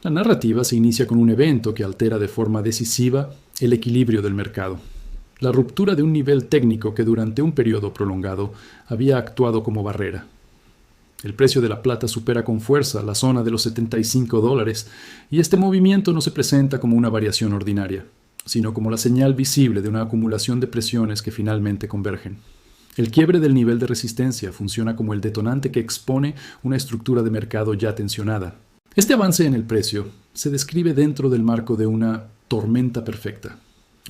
La narrativa se inicia con un evento que altera de forma decisiva el equilibrio del mercado. La ruptura de un nivel técnico que durante un periodo prolongado había actuado como barrera. El precio de la plata supera con fuerza la zona de los $75 y este movimiento no se presenta como una variación ordinaria, sino como la señal visible de una acumulación de presiones que finalmente convergen. El quiebre del nivel de resistencia funciona como el detonante que expone una estructura de mercado ya tensionada. Este avance en el precio se describe dentro del marco de una tormenta perfecta,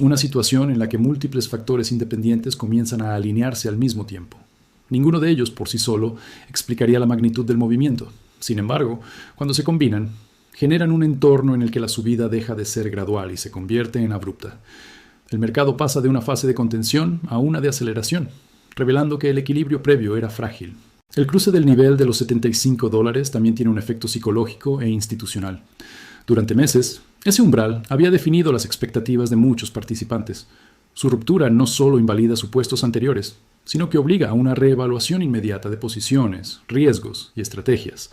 una situación en la que múltiples factores independientes comienzan a alinearse al mismo tiempo. Ninguno de ellos por sí solo explicaría la magnitud del movimiento. Sin embargo, cuando se combinan, generan un entorno en el que la subida deja de ser gradual y se convierte en abrupta. El mercado pasa de una fase de contención a una de aceleración, revelando que el equilibrio previo era frágil. El cruce del nivel de los $75 también tiene un efecto psicológico e institucional. Durante meses, ese umbral había definido las expectativas de muchos participantes. Su ruptura no solo invalida supuestos anteriores, sino que obliga a una reevaluación inmediata de posiciones, riesgos y estrategias.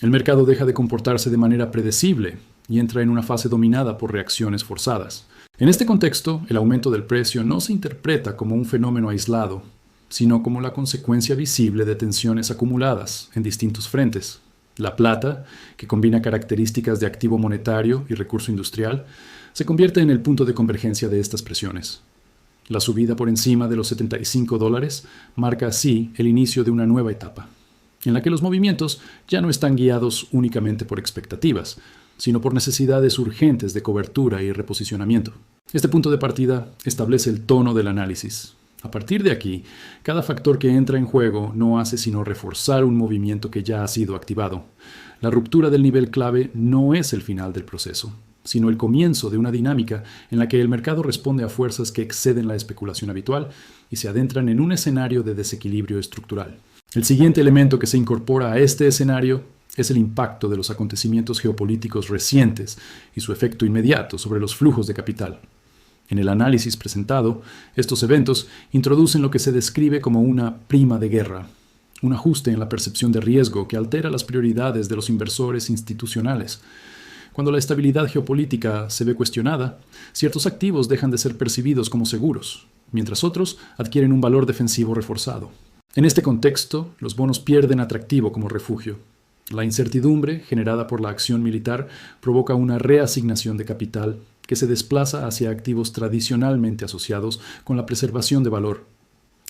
El mercado deja de comportarse de manera predecible y entra en una fase dominada por reacciones forzadas. En este contexto, el aumento del precio no se interpreta como un fenómeno aislado, sino como la consecuencia visible de tensiones acumuladas en distintos frentes. La plata, que combina características de activo monetario y recurso industrial, se convierte en el punto de convergencia de estas presiones. La subida por encima de los $75 marca así el inicio de una nueva etapa, en la que los movimientos ya no están guiados únicamente por expectativas, sino por necesidades urgentes de cobertura y reposicionamiento. Este punto de partida establece el tono del análisis. A partir de aquí, cada factor que entra en juego no hace sino reforzar un movimiento que ya ha sido activado. La ruptura del nivel clave no es el final del proceso, sino el comienzo de una dinámica en la que el mercado responde a fuerzas que exceden la especulación habitual y se adentran en un escenario de desequilibrio estructural. El siguiente elemento que se incorpora a este escenario es el impacto de los acontecimientos geopolíticos recientes y su efecto inmediato sobre los flujos de capital. En el análisis presentado, estos eventos introducen lo que se describe como una prima de guerra, un ajuste en la percepción de riesgo que altera las prioridades de los inversores institucionales. Cuando la estabilidad geopolítica se ve cuestionada, ciertos activos dejan de ser percibidos como seguros, mientras otros adquieren un valor defensivo reforzado. En este contexto, los bonos pierden atractivo como refugio. La incertidumbre generada por la acción militar provoca una reasignación de capital que se desplaza hacia activos tradicionalmente asociados con la preservación de valor.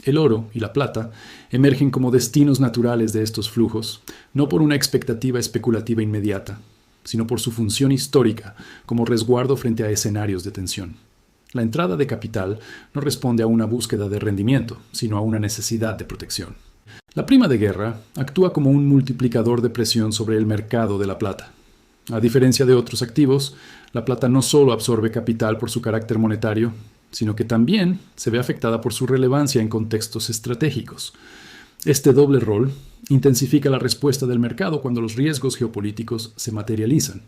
El oro y la plata emergen como destinos naturales de estos flujos, no por una expectativa especulativa inmediata, sino por su función histórica como resguardo frente a escenarios de tensión. La entrada de capital no responde a una búsqueda de rendimiento, sino a una necesidad de protección. La prima de guerra actúa como un multiplicador de presión sobre el mercado de la plata. A diferencia de otros activos, la plata no solo absorbe capital por su carácter monetario, sino que también se ve afectada por su relevancia en contextos estratégicos. Este doble rol intensifica la respuesta del mercado cuando los riesgos geopolíticos se materializan.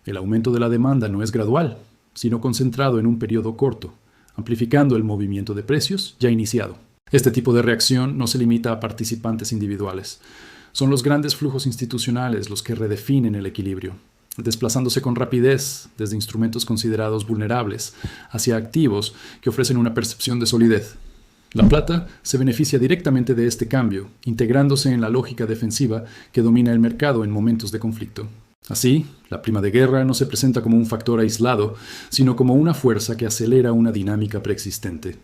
El aumento de la demanda no es gradual, sino concentrado en un periodo corto, amplificando el movimiento de precios ya iniciado. Este tipo de reacción no se limita a participantes individuales. Son los grandes flujos institucionales los que redefinen el equilibrio, desplazándose con rapidez desde instrumentos considerados vulnerables hacia activos que ofrecen una percepción de solidez. La plata se beneficia directamente de este cambio, integrándose en la lógica defensiva que domina el mercado en momentos de conflicto. Así, la prima de guerra no se presenta como un factor aislado, sino como una fuerza que acelera una dinámica preexistente.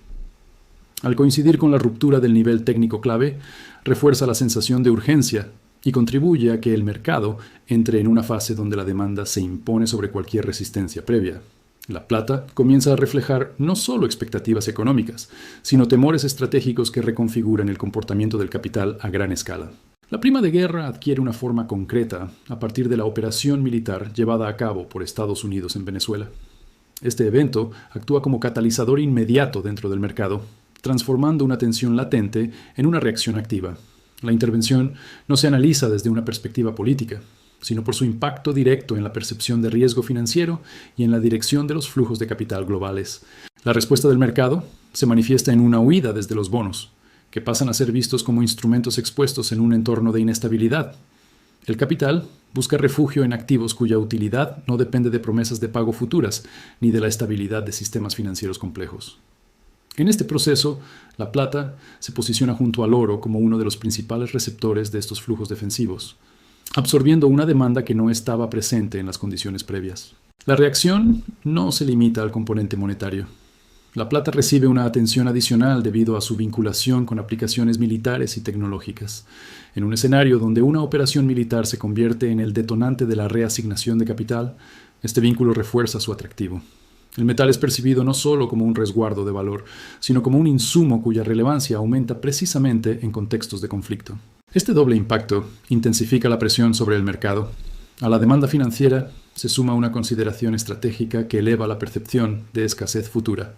Al coincidir con la ruptura del nivel técnico clave, refuerza la sensación de urgencia y contribuye a que el mercado entre en una fase donde la demanda se impone sobre cualquier resistencia previa. La plata comienza a reflejar no solo expectativas económicas, sino temores estratégicos que reconfiguran el comportamiento del capital a gran escala. La prima de guerra adquiere una forma concreta a partir de la operación militar llevada a cabo por Estados Unidos en Venezuela. Este evento actúa como catalizador inmediato dentro del mercado, transformando una tensión latente en una reacción activa. La intervención no se analiza desde una perspectiva política, sino por su impacto directo en la percepción de riesgo financiero y en la dirección de los flujos de capital globales. La respuesta del mercado se manifiesta en una huida desde los bonos, que pasan a ser vistos como instrumentos expuestos en un entorno de inestabilidad. El capital busca refugio en activos cuya utilidad no depende de promesas de pago futuras ni de la estabilidad de sistemas financieros complejos. En este proceso, la plata se posiciona junto al oro como uno de los principales receptores de estos flujos defensivos, absorbiendo una demanda que no estaba presente en las condiciones previas. La reacción no se limita al componente monetario. La plata recibe una atención adicional debido a su vinculación con aplicaciones militares y tecnológicas. En un escenario donde una operación militar se convierte en el detonante de la reasignación de capital, este vínculo refuerza su atractivo. El metal es percibido no solo como un resguardo de valor, sino como un insumo cuya relevancia aumenta precisamente en contextos de conflicto. Este doble impacto intensifica la presión sobre el mercado. A la demanda financiera se suma una consideración estratégica que eleva la percepción de escasez futura.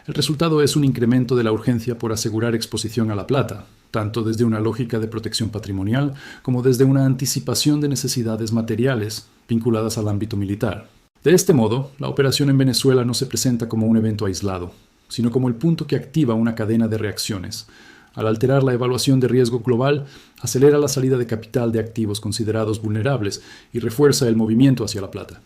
El resultado es un incremento de la urgencia por asegurar exposición a la plata, tanto desde una lógica de protección patrimonial como desde una anticipación de necesidades materiales vinculadas al ámbito militar. De este modo, la operación en Venezuela no se presenta como un evento aislado, sino como el punto que activa una cadena de reacciones. Al alterar la evaluación de riesgo global, acelera la salida de capital de activos considerados vulnerables y refuerza el movimiento hacia la plata.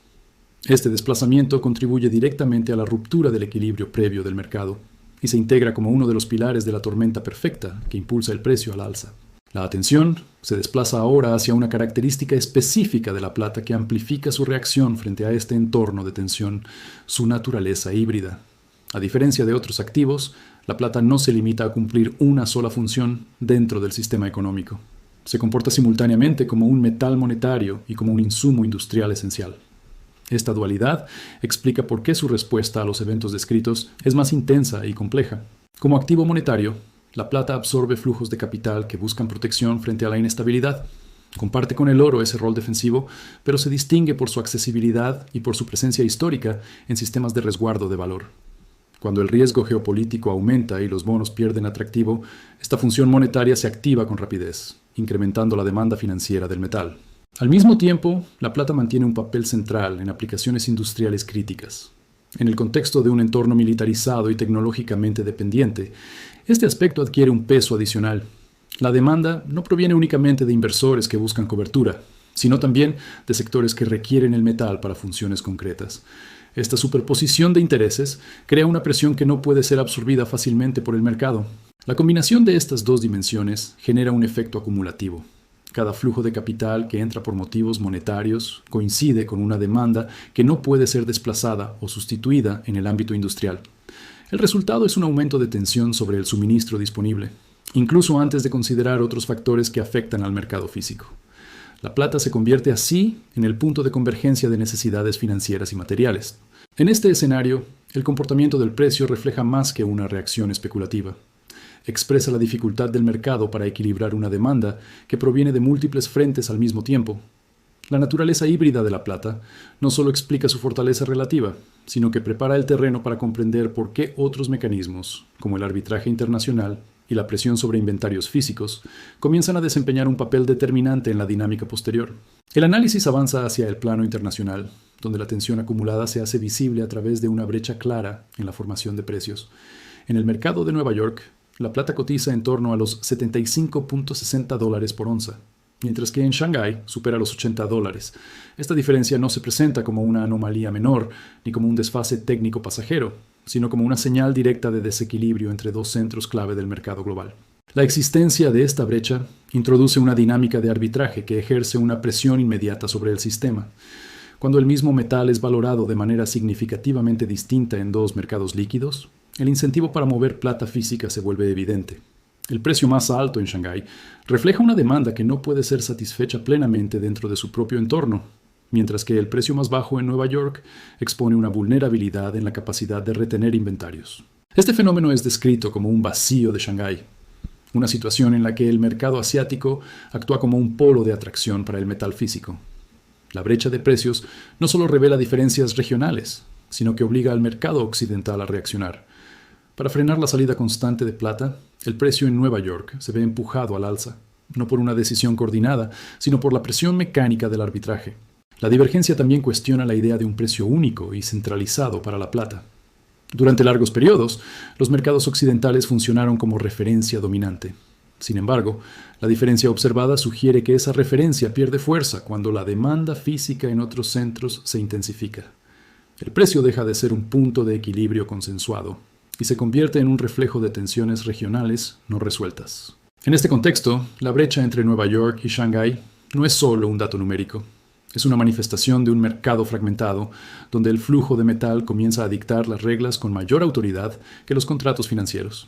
Este desplazamiento contribuye directamente a la ruptura del equilibrio previo del mercado y se integra como uno de los pilares de la tormenta perfecta que impulsa el precio al alza. La atención se desplaza ahora hacia una característica específica de la plata que amplifica su reacción frente a este entorno de tensión, su naturaleza híbrida. A diferencia de otros activos, la plata no se limita a cumplir una sola función dentro del sistema económico. Se comporta simultáneamente como un metal monetario y como un insumo industrial esencial. Esta dualidad explica por qué su respuesta a los eventos descritos es más intensa y compleja. Como activo monetario, la plata absorbe flujos de capital que buscan protección frente a la inestabilidad. Comparte con el oro ese rol defensivo, pero se distingue por su accesibilidad y por su presencia histórica en sistemas de resguardo de valor. Cuando el riesgo geopolítico aumenta y los bonos pierden atractivo, esta función monetaria se activa con rapidez, incrementando la demanda financiera del metal. Al mismo tiempo, la plata mantiene un papel central en aplicaciones industriales críticas. En el contexto de un entorno militarizado y tecnológicamente dependiente, este aspecto adquiere un peso adicional. La demanda no proviene únicamente de inversores que buscan cobertura, sino también de sectores que requieren el metal para funciones concretas. Esta superposición de intereses crea una presión que no puede ser absorbida fácilmente por el mercado. La combinación de estas dos dimensiones genera un efecto acumulativo. Cada flujo de capital que entra por motivos monetarios coincide con una demanda que no puede ser desplazada o sustituida en el ámbito industrial. El resultado es un aumento de tensión sobre el suministro disponible, incluso antes de considerar otros factores que afectan al mercado físico. La plata se convierte así en el punto de convergencia de necesidades financieras y materiales. En este escenario, el comportamiento del precio refleja más que una reacción especulativa. Expresa la dificultad del mercado para equilibrar una demanda que proviene de múltiples frentes al mismo tiempo. La naturaleza híbrida de la plata no solo explica su fortaleza relativa, sino que prepara el terreno para comprender por qué otros mecanismos, como el arbitraje internacional y la presión sobre inventarios físicos, comienzan a desempeñar un papel determinante en la dinámica posterior. El análisis avanza hacia el plano internacional, donde la tensión acumulada se hace visible a través de una brecha clara en la formación de precios. En el mercado de Nueva York, la plata cotiza en torno a los $75.60 por onza, mientras que en Shanghái supera los $80. Esta diferencia no se presenta como una anomalía menor ni como un desfase técnico pasajero, sino como una señal directa de desequilibrio entre dos centros clave del mercado global. La existencia de esta brecha introduce una dinámica de arbitraje que ejerce una presión inmediata sobre el sistema. Cuando el mismo metal es valorado de manera significativamente distinta en dos mercados líquidos, el incentivo para mover plata física se vuelve evidente. El precio más alto en Shanghái refleja una demanda que no puede ser satisfecha plenamente dentro de su propio entorno, mientras que el precio más bajo en Nueva York expone una vulnerabilidad en la capacidad de retener inventarios. Este fenómeno es descrito como un vacío de Shanghái, una situación en la que el mercado asiático actúa como un polo de atracción para el metal físico. La brecha de precios no solo revela diferencias regionales, sino que obliga al mercado occidental a reaccionar. Para frenar la salida constante de plata, el precio en Nueva York se ve empujado al alza, no por una decisión coordinada, sino por la presión mecánica del arbitraje. La divergencia también cuestiona la idea de un precio único y centralizado para la plata. Durante largos periodos, los mercados occidentales funcionaron como referencia dominante. Sin embargo, la diferencia observada sugiere que esa referencia pierde fuerza cuando la demanda física en otros centros se intensifica. El precio deja de ser un punto de equilibrio consensuado y se convierte en un reflejo de tensiones regionales no resueltas. En este contexto, la brecha entre Nueva York y Shanghái no es solo un dato numérico. Es una manifestación de un mercado fragmentado, donde el flujo de metal comienza a dictar las reglas con mayor autoridad que los contratos financieros.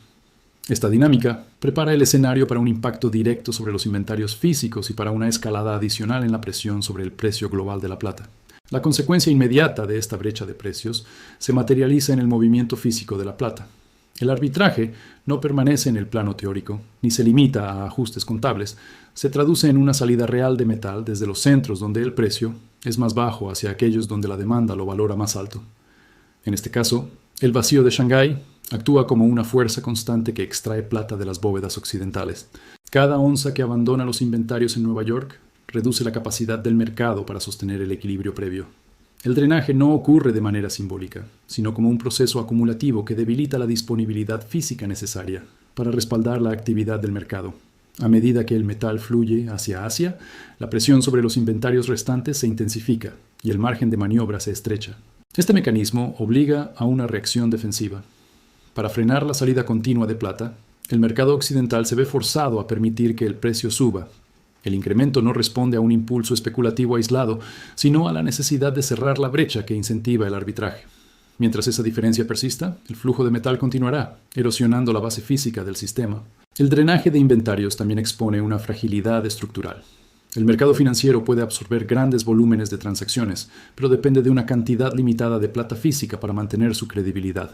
Esta dinámica prepara el escenario para un impacto directo sobre los inventarios físicos y para una escalada adicional en la presión sobre el precio global de la plata. La consecuencia inmediata de esta brecha de precios se materializa en el movimiento físico de la plata. El arbitraje no permanece en el plano teórico, ni se limita a ajustes contables. Se traduce en una salida real de metal desde los centros donde el precio es más bajo hacia aquellos donde la demanda lo valora más alto. En este caso, el vacío de Shanghái actúa como una fuerza constante que extrae plata de las bóvedas occidentales. Cada onza que abandona los inventarios en Nueva York reduce la capacidad del mercado para sostener el equilibrio previo. El drenaje no ocurre de manera simbólica, sino como un proceso acumulativo que debilita la disponibilidad física necesaria para respaldar la actividad del mercado. A medida que el metal fluye hacia Asia, la presión sobre los inventarios restantes se intensifica y el margen de maniobra se estrecha. Este mecanismo obliga a una reacción defensiva. Para frenar la salida continua de plata, el mercado occidental se ve forzado a permitir que el precio suba. El incremento no responde a un impulso especulativo aislado, sino a la necesidad de cerrar la brecha que incentiva el arbitraje. Mientras esa diferencia persista, el flujo de metal continuará, erosionando la base física del sistema. El drenaje de inventarios también expone una fragilidad estructural. El mercado financiero puede absorber grandes volúmenes de transacciones, pero depende de una cantidad limitada de plata física para mantener su credibilidad.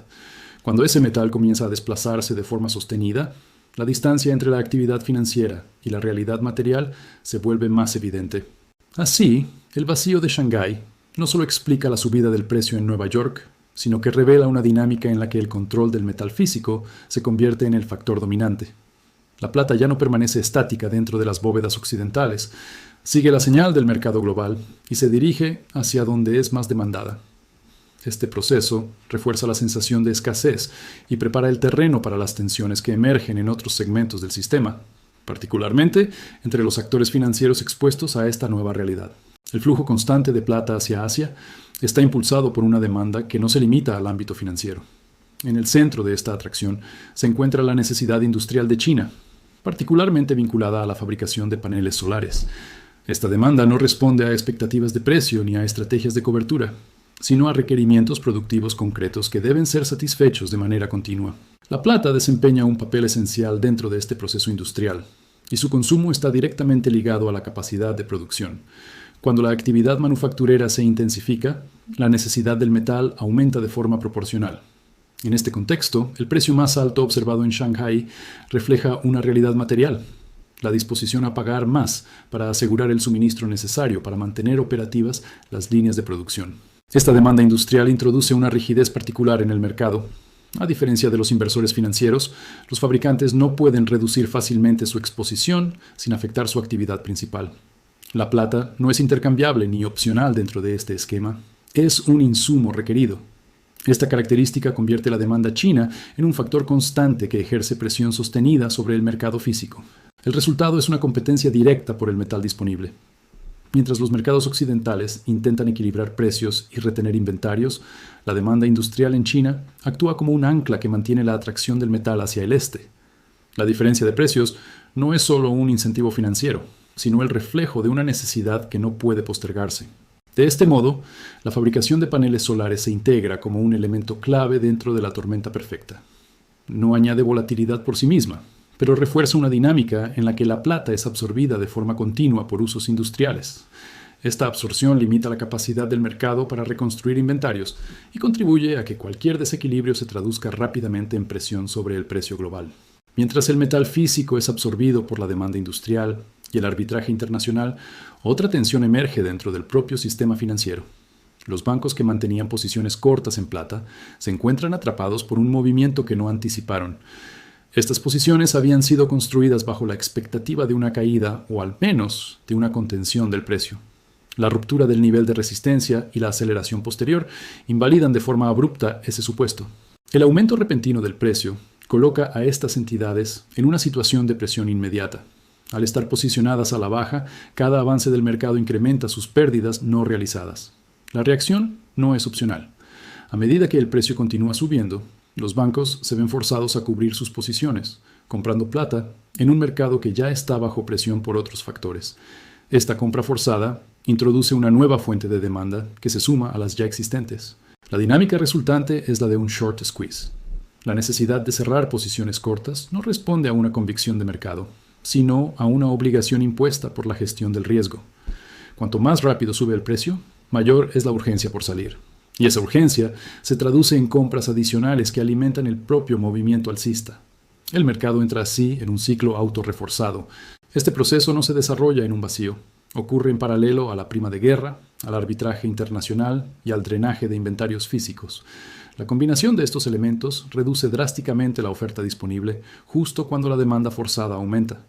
Cuando ese metal comienza a desplazarse de forma sostenida, la distancia entre la actividad financiera y la realidad material se vuelve más evidente. Así, el vacío de Shanghái no solo explica la subida del precio en Nueva York, sino que revela una dinámica en la que el control del metal físico se convierte en el factor dominante. La plata ya no permanece estática dentro de las bóvedas occidentales, sigue la señal del mercado global y se dirige hacia donde es más demandada. Este proceso refuerza la sensación de escasez y prepara el terreno para las tensiones que emergen en otros segmentos del sistema, particularmente entre los actores financieros expuestos a esta nueva realidad. El flujo constante de plata hacia Asia está impulsado por una demanda que no se limita al ámbito financiero. En el centro de esta atracción se encuentra la necesidad industrial de China, particularmente vinculada a la fabricación de paneles solares. Esta demanda no responde a expectativas de precio ni a estrategias de cobertura, sino a requerimientos productivos concretos que deben ser satisfechos de manera continua. La plata desempeña un papel esencial dentro de este proceso industrial, y su consumo está directamente ligado a la capacidad de producción. Cuando la actividad manufacturera se intensifica, la necesidad del metal aumenta de forma proporcional. En este contexto, el precio más alto observado en Shanghái refleja una realidad material, la disposición a pagar más para asegurar el suministro necesario para mantener operativas las líneas de producción. Esta demanda industrial introduce una rigidez particular en el mercado. A diferencia de los inversores financieros, los fabricantes no pueden reducir fácilmente su exposición sin afectar su actividad principal. La plata no es intercambiable ni opcional dentro de este esquema. Es un insumo requerido. Esta característica convierte la demanda china en un factor constante que ejerce presión sostenida sobre el mercado físico. El resultado es una competencia directa por el metal disponible. Mientras los mercados occidentales intentan equilibrar precios y retener inventarios, la demanda industrial en China actúa como un ancla que mantiene la atracción del metal hacia el este. La diferencia de precios no es solo un incentivo financiero, sino el reflejo de una necesidad que no puede postergarse. De este modo, la fabricación de paneles solares se integra como un elemento clave dentro de la tormenta perfecta. No añade volatilidad por sí misma, pero refuerza una dinámica en la que la plata es absorbida de forma continua por usos industriales. Esta absorción limita la capacidad del mercado para reconstruir inventarios y contribuye a que cualquier desequilibrio se traduzca rápidamente en presión sobre el precio global. Mientras el metal físico es absorbido por la demanda industrial y el arbitraje internacional, otra tensión emerge dentro del propio sistema financiero. Los bancos que mantenían posiciones cortas en plata se encuentran atrapados por un movimiento que no anticiparon. Estas posiciones habían sido construidas bajo la expectativa de una caída o al menos de una contención del precio. La ruptura del nivel de resistencia y la aceleración posterior invalidan de forma abrupta ese supuesto. El aumento repentino del precio coloca a estas entidades en una situación de presión inmediata. Al estar posicionadas a la baja, cada avance del mercado incrementa sus pérdidas no realizadas. La reacción no es opcional. A medida que el precio continúa subiendo, los bancos se ven forzados a cubrir sus posiciones, comprando plata en un mercado que ya está bajo presión por otros factores. Esta compra forzada introduce una nueva fuente de demanda que se suma a las ya existentes. La dinámica resultante es la de un short squeeze. La necesidad de cerrar posiciones cortas no responde a una convicción de mercado, sino a una obligación impuesta por la gestión del riesgo. Cuanto más rápido sube el precio, mayor es la urgencia por salir. Y esa urgencia se traduce en compras adicionales que alimentan el propio movimiento alcista. El mercado entra así en un ciclo autorreforzado. Este proceso no se desarrolla en un vacío. Ocurre en paralelo a la prima de guerra, al arbitraje internacional y al drenaje de inventarios físicos. La combinación de estos elementos reduce drásticamente la oferta disponible justo cuando la demanda forzada aumenta.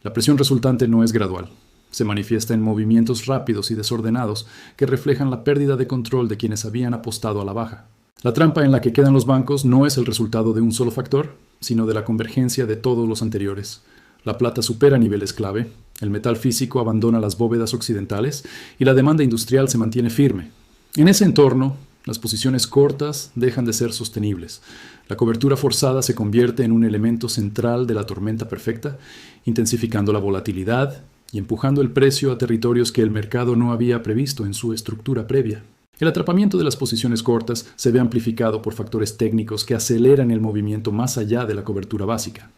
La presión resultante no es gradual. Se manifiesta en movimientos rápidos y desordenados que reflejan la pérdida de control de quienes habían apostado a la baja. La trampa en la que quedan los bancos no es el resultado de un solo factor, sino de la convergencia de todos los anteriores. La plata supera niveles clave, el metal físico abandona las bóvedas occidentales y la demanda industrial se mantiene firme. En ese entorno, las posiciones cortas dejan de ser sostenibles. La cobertura forzada se convierte en un elemento central de la tormenta perfecta, intensificando la volatilidad y empujando el precio a territorios que el mercado no había previsto en su estructura previa. El atrapamiento de las posiciones cortas se ve amplificado por factores técnicos que aceleran el movimiento más allá de la cobertura básica.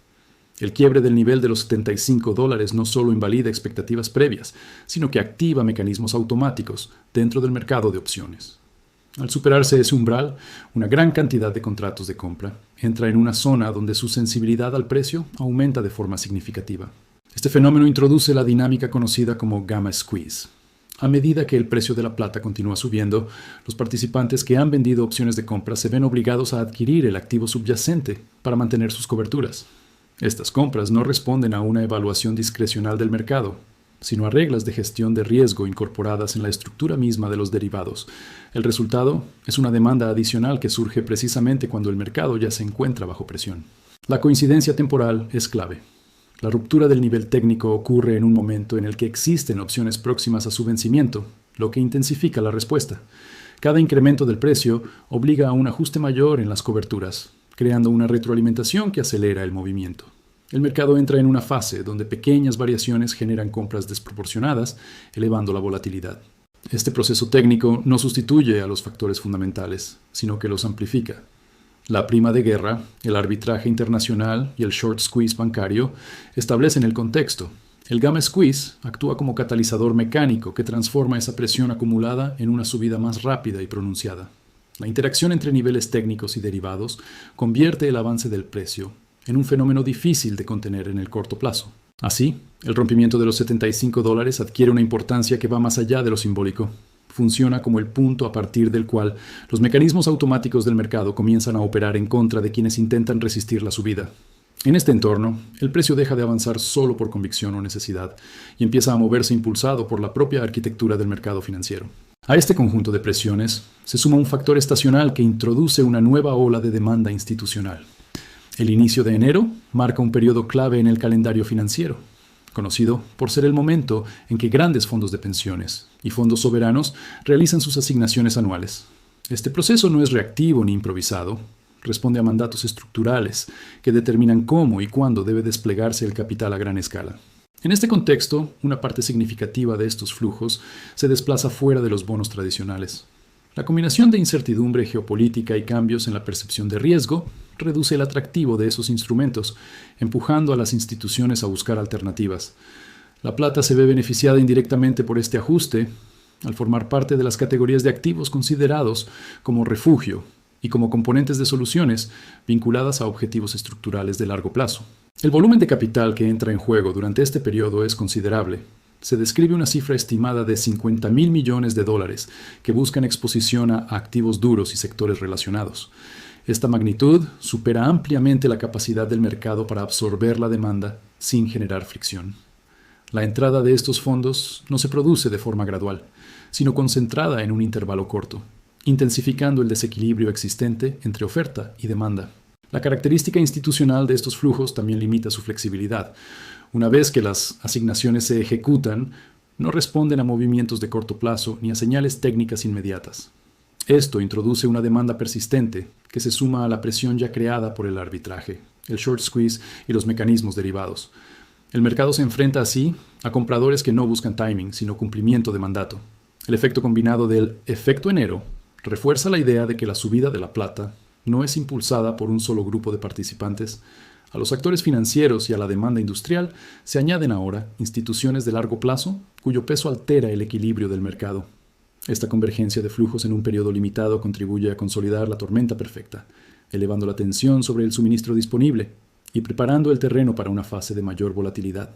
El quiebre del nivel de los $75 no solo invalida expectativas previas, sino que activa mecanismos automáticos dentro del mercado de opciones. Al superarse ese umbral, una gran cantidad de contratos de compra entra en una zona donde su sensibilidad al precio aumenta de forma significativa. Este fenómeno introduce la dinámica conocida como gamma squeeze. A medida que el precio de la plata continúa subiendo, los participantes que han vendido opciones de compra se ven obligados a adquirir el activo subyacente para mantener sus coberturas. Estas compras no responden a una evaluación discrecional del mercado, sino a reglas de gestión de riesgo incorporadas en la estructura misma de los derivados. El resultado es una demanda adicional que surge precisamente cuando el mercado ya se encuentra bajo presión. La coincidencia temporal es clave. La ruptura del nivel técnico ocurre en un momento en el que existen opciones próximas a su vencimiento, lo que intensifica la respuesta. Cada incremento del precio obliga a un ajuste mayor en las coberturas, creando una retroalimentación que acelera el movimiento. El mercado entra en una fase donde pequeñas variaciones generan compras desproporcionadas, elevando la volatilidad. Este proceso técnico no sustituye a los factores fundamentales, sino que los amplifica. La prima de guerra, el arbitraje internacional y el short squeeze bancario establecen el contexto. El gamma squeeze actúa como catalizador mecánico que transforma esa presión acumulada en una subida más rápida y pronunciada. La interacción entre niveles técnicos y derivados convierte el avance del precio en un fenómeno difícil de contener en el corto plazo. Así, el rompimiento de los $75 adquiere una importancia que va más allá de lo simbólico. Funciona como el punto a partir del cual los mecanismos automáticos del mercado comienzan a operar en contra de quienes intentan resistir la subida. En este entorno, el precio deja de avanzar solo por convicción o necesidad y empieza a moverse impulsado por la propia arquitectura del mercado financiero. A este conjunto de presiones se suma un factor estacional que introduce una nueva ola de demanda institucional. El inicio de enero marca un periodo clave en el calendario financiero, conocido por ser el momento en que grandes fondos de pensiones y fondos soberanos realizan sus asignaciones anuales. Este proceso no es reactivo ni improvisado, responde a mandatos estructurales que determinan cómo y cuándo debe desplegarse el capital a gran escala. En este contexto, una parte significativa de estos flujos se desplaza fuera de los bonos tradicionales. La combinación de incertidumbre geopolítica y cambios en la percepción de riesgo reduce el atractivo de esos instrumentos, empujando a las instituciones a buscar alternativas. La plata se ve beneficiada indirectamente por este ajuste, al formar parte de las categorías de activos considerados como refugio y como componentes de soluciones vinculadas a objetivos estructurales de largo plazo. El volumen de capital que entra en juego durante este periodo es considerable. Se describe una cifra estimada de $50.000 millones que buscan exposición a activos duros y sectores relacionados. Esta magnitud supera ampliamente la capacidad del mercado para absorber la demanda sin generar fricción. La entrada de estos fondos no se produce de forma gradual, sino concentrada en un intervalo corto, intensificando el desequilibrio existente entre oferta y demanda. La característica institucional de estos flujos también limita su flexibilidad. Una vez que las asignaciones se ejecutan, no responden a movimientos de corto plazo ni a señales técnicas inmediatas. Esto introduce una demanda persistente que se suma a la presión ya creada por el arbitraje, el short squeeze y los mecanismos derivados. El mercado se enfrenta así a compradores que no buscan timing, sino cumplimiento de mandato. El efecto combinado del efecto enero refuerza la idea de que la subida de la plata no es impulsada por un solo grupo de participantes. A los actores financieros y a la demanda industrial se añaden ahora instituciones de largo plazo cuyo peso altera el equilibrio del mercado. Esta convergencia de flujos en un periodo limitado contribuye a consolidar la tormenta perfecta, elevando la tensión sobre el suministro disponible y preparando el terreno para una fase de mayor volatilidad.